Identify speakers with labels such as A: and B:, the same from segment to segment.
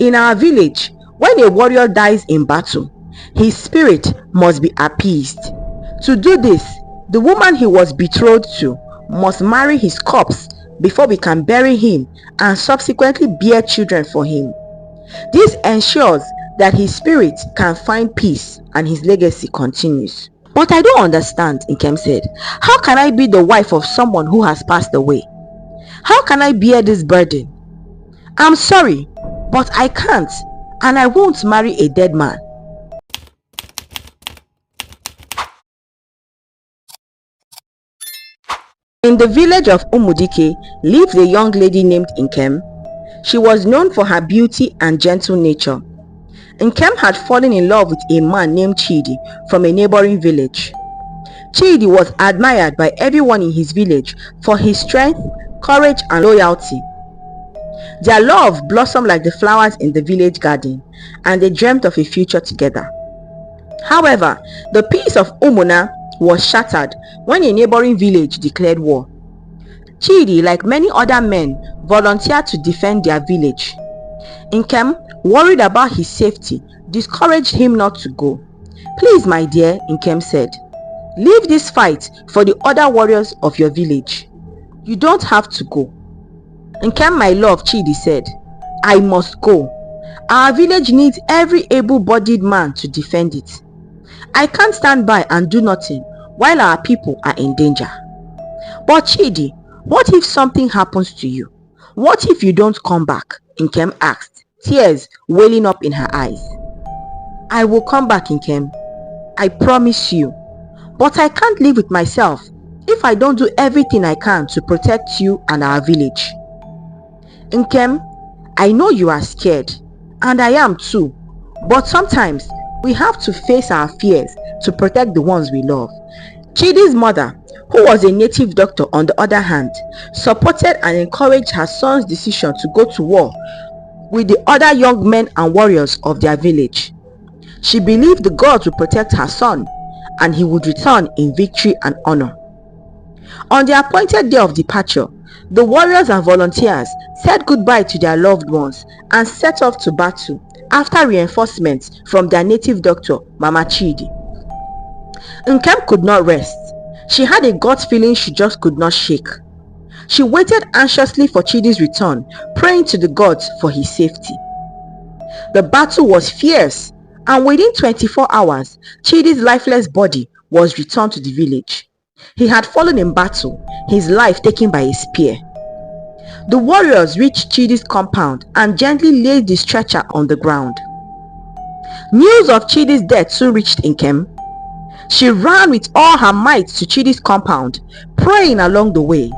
A: In our village, when a warrior dies in battle, his spirit must be appeased. To do this, the woman he was betrothed to must marry his corpse before we can bury him and subsequently bear children for him. This ensures that his spirit can find peace and his legacy continues. But I don't understand, Nkem said. How can I be the wife of someone who has passed away? How can I bear this burden? I'm sorry, but I can't, and I won't marry a dead man. In the village of Umudike lived a young lady named Nkem. She was known for her beauty and gentle nature. Nkem had fallen in love with a man named Chidi from a neighboring village. Chidi was admired by everyone in his village for his strength, courage, and loyalty. Their love blossomed like the flowers in the village garden, and they dreamt of a future together. However, the peace of Umuna was shattered when a neighboring village declared war. Chidi, like many other men, volunteered to defend their village. Nkem, worried about his safety, discouraged him not to go. "Please, my dear," Nkem said, "leave this fight for the other warriors of your village. You don't have to go." "Nkem, my love," Chidi said, "I must go. Our village needs every able-bodied man to defend it. I can't stand by and do nothing while our people are in danger." "But Chidi, what if something happens to you? What if you don't come back?" Nkem asked, tears welling up in her eyes. "I will come back, Nkem. I promise you. But I can't live with myself if I don't do everything I can to protect you and our village." "Nkem, I know you are scared, and I am too. But sometimes we have to face our fears to protect the ones we love." Chidi's mother, who was a native doctor, on the other hand, supported and encouraged her son's decision to go to war with the other young men and warriors of their village. She believed the gods would protect her son, and he would return in victory and honor. On the appointed day of departure, the warriors and volunteers said goodbye to their loved ones and set off to battle after reinforcements from their native doctor, Mama Chidi. Nkem could not rest. She had a gut feeling she just could not shake. She waited anxiously for Chidi's return, praying to the gods for his safety. The battle was fierce, and within 24 hours, Chidi's lifeless body was returned to the village. He had fallen in battle, his life taken by a spear. The warriors reached Chidi's compound and gently laid the stretcher on the ground. News of Chidi's death soon reached Nkem. She ran with all her might to Chidi's compound, praying along the way.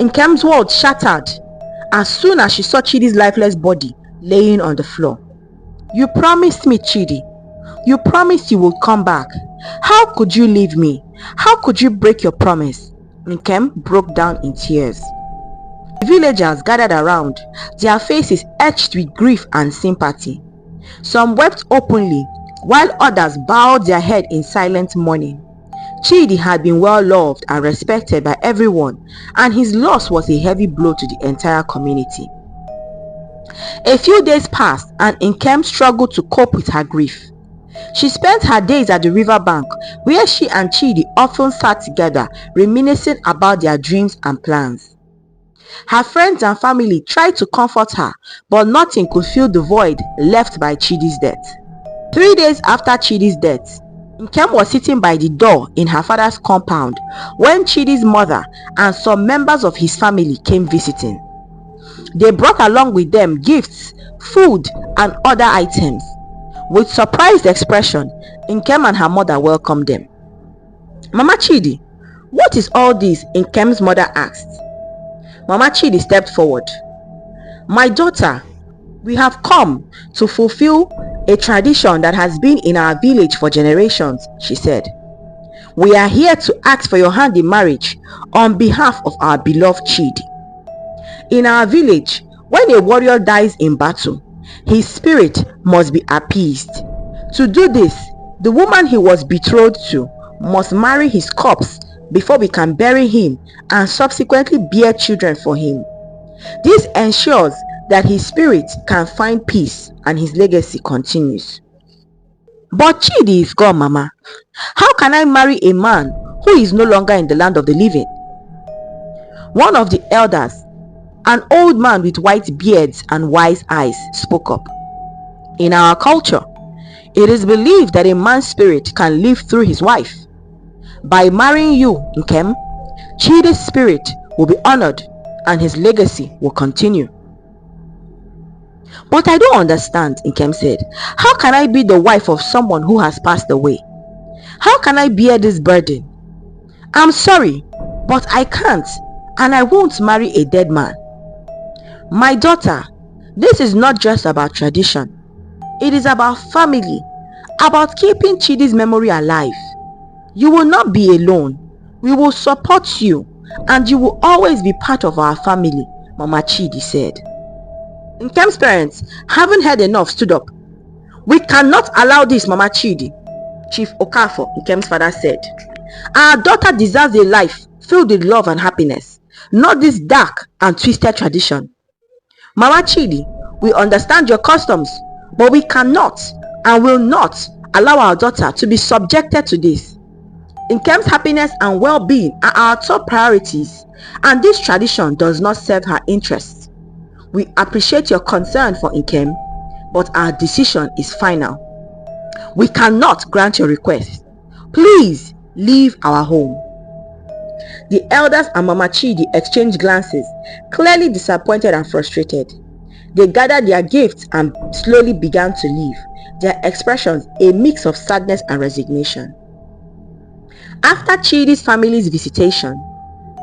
A: Nkem's world shattered as soon as she saw Chidi's lifeless body laying on the floor. "You promised me, Chidi. You promised you would come back. How could you leave me? How could you break your promise?" Nkem broke down in tears. The villagers gathered around, their faces etched with grief and sympathy. Some wept openly, while others bowed their head in silent mourning. Chidi had been well loved and respected by everyone, and his loss was a heavy blow to the entire community. A few days passed, and Nkem struggled to cope with her grief. She spent her days at the riverbank, where she and Chidi often sat together, reminiscing about their dreams and plans. Her friends and family tried to comfort her, but nothing could fill the void left by Chidi's death. 3 days after Chidi's death, Nkem was sitting by the door in her father's compound when Chidi's mother and some members of his family came visiting. They brought along with them gifts, food, and other items. With surprised expression, Nkem and her mother welcomed them. "Mama Chidi, what is all this?" Nkem's mother asked. Mama Chidi stepped forward. "My daughter, we have come to fulfill a tradition that has been in our village for generations," she said. "We are here to ask for your hand in marriage on behalf of our beloved Chidi. In our village, when a warrior dies in battle, his spirit must be appeased. To do this, the woman he was betrothed to must marry his corpse before we can bury him and subsequently bear children for him. This ensures that his spirit can find peace and his legacy continues. But Chidi is gone, Mama. How can I marry a man who is no longer in the land of the living? One of the elders, an old man with white beards and wise eyes, spoke up. In our culture, it is believed that a man's spirit can live through his wife. By marrying you, Nkem, Chidi's spirit will be honored and his legacy will continue. But I don't understand, Nkem said. How can I be the wife of someone who has passed away? How can I bear this burden? I'm sorry, but I can't, and I won't marry a dead man. My daughter, this is not just about tradition. It is about family, about keeping Chidi's memory alive. You will not be alone. We will support you, and you will always be part of our family, Mama Chidi said. Nkem's parents, having heard enough, stood up. We cannot allow this, Mama Chidi, Chief Okafor, Nkem's father, said. Our daughter deserves a life filled with love and happiness, not this dark and twisted tradition. Mama Chidi, we understand your customs, but we cannot and will not allow our daughter to be subjected to this. Nkem's happiness and well-being are our top priorities, and this tradition does not serve her interests. We appreciate your concern for Nkem, but our decision is final. We cannot grant your request. Please leave our home. The elders and Mama Chidi exchanged glances, clearly disappointed and frustrated. They gathered their gifts and slowly began to leave, their expressions a mix of sadness and resignation. After Chidi's family's visitation,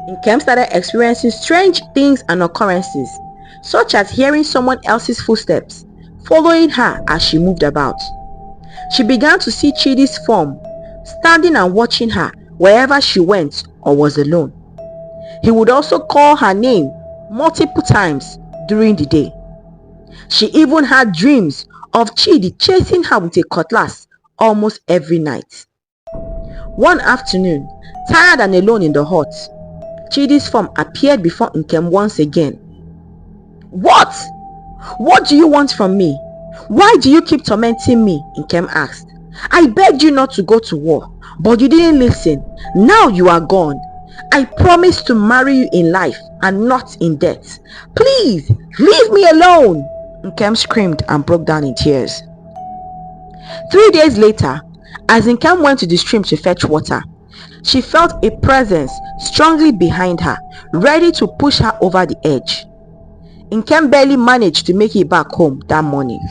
A: Nkem started experiencing strange things and occurrences, such as hearing someone else's footsteps following her as she moved about. She began to see Chidi's form, standing and watching her wherever she went or was alone. He would also call her name multiple times during the day. She even had dreams of Chidi chasing her with a cutlass almost every night. One afternoon, tired and alone in the hut, Chidi's form appeared before Nkem once again. What? What do you want from me? Why do you keep tormenting me? Nkem asked. I begged you not to go to war, but you didn't listen. Now you are gone. I promised to marry you in life and not in death. Please, leave me alone! Nkem screamed and broke down in tears. 3 days later, as Nkem went to the stream to fetch water, she felt a presence strongly behind her, ready to push her over the edge. Nkem barely managed to make it back home that morning.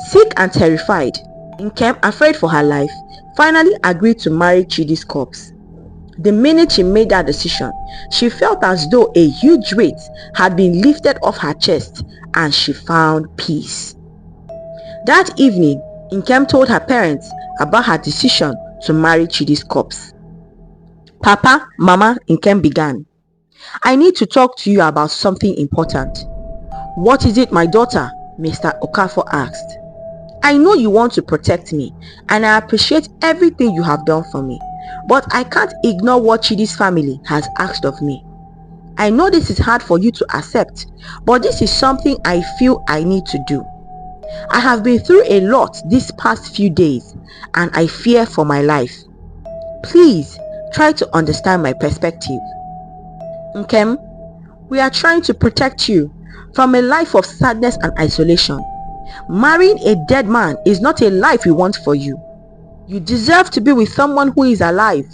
A: Sick and terrified, Nkem, afraid for her life, finally agreed to marry Chidi's corpse. The minute she made that decision, she felt as though a huge weight had been lifted off her chest and she found peace. That evening, Nkem told her parents about her decision to marry Chidi's corpse. Papa, Mama, Nkem began. I need to talk to you about something important. What is it, my daughter? Mr. Okafor asked. I know you want to protect me, and I appreciate everything you have done for me, but I can't ignore what Chidi's family has asked of me. I know this is hard for you to accept, but this is something I feel I need to do. I have been through a lot these past few days, and I fear for my life. Please try to understand my perspective. Nkem, we are trying to protect you from a life of sadness and isolation. Marrying a dead man is not a life we want for you. You deserve to be with someone who is alive,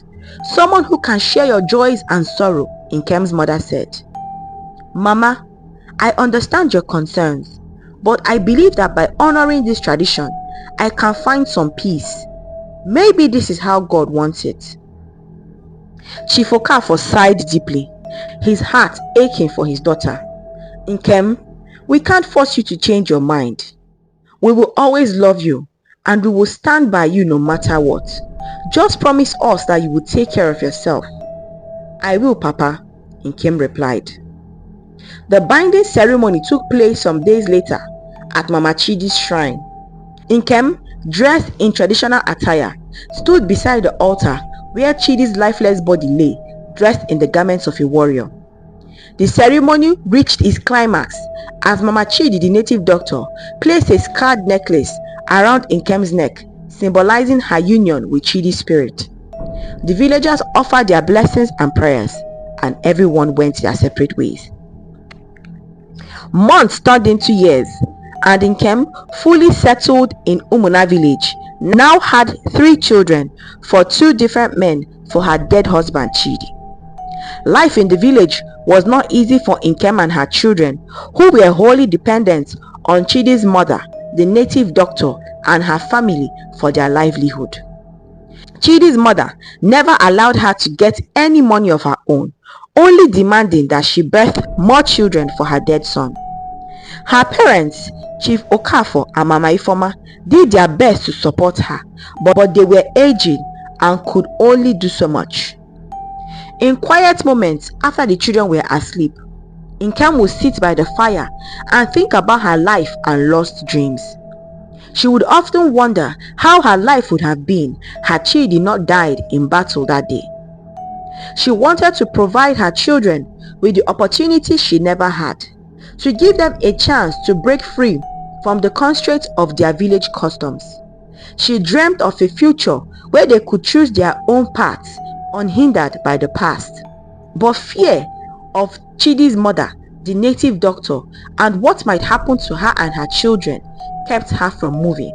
A: someone who can share your joys and sorrow, Nkem's mother said. Mama, I understand your concerns, but I believe that by honoring this tradition, I can find some peace. Maybe this is how God wants it. Chief Okafor sighed deeply, his heart aching for his daughter. Nkem, we can't force you to change your mind. We will always love you, and we will stand by you no matter what. Just promise us that you will take care of yourself. I will, Papa, Nkem replied. The binding ceremony took place some days later at Mama Chidi's shrine. Nkem, dressed in traditional attire, stood beside the altar where Chidi's lifeless body lay, dressed in the garments of a warrior. The ceremony reached its climax as Mama Chidi, the native doctor, placed a scarred necklace around Nkem's neck, symbolizing her union with Chidi's spirit. The villagers offered their blessings and prayers, and everyone went their separate ways. Months turned into years, and Nkem, fully settled in Umuna village, now had 3 children for 2 different men for her dead husband Chidi. Life in the village was not easy for Nkem and her children, who were wholly dependent on Chidi's mother, the native doctor, and her family for their livelihood. Chidi's mother never allowed her to get any money of her own, only demanding that she birth more children for her dead son. Her parents, Chief Okafor and Mama Ifoma, did their best to support her, but they were aging and could only do so much. In quiet moments after the children were asleep, Nkem would sit by the fire and think about her life and lost dreams. She would often wonder how her life would have been had Chidi not died in battle that day. She wanted to provide her children with the opportunity she never had, to give them a chance to break free from the constraints of their village customs. She dreamt of a future where they could choose their own paths unhindered by the past. But fear of Chidi's mother, the native doctor, and what might happen to her and her children kept her from moving.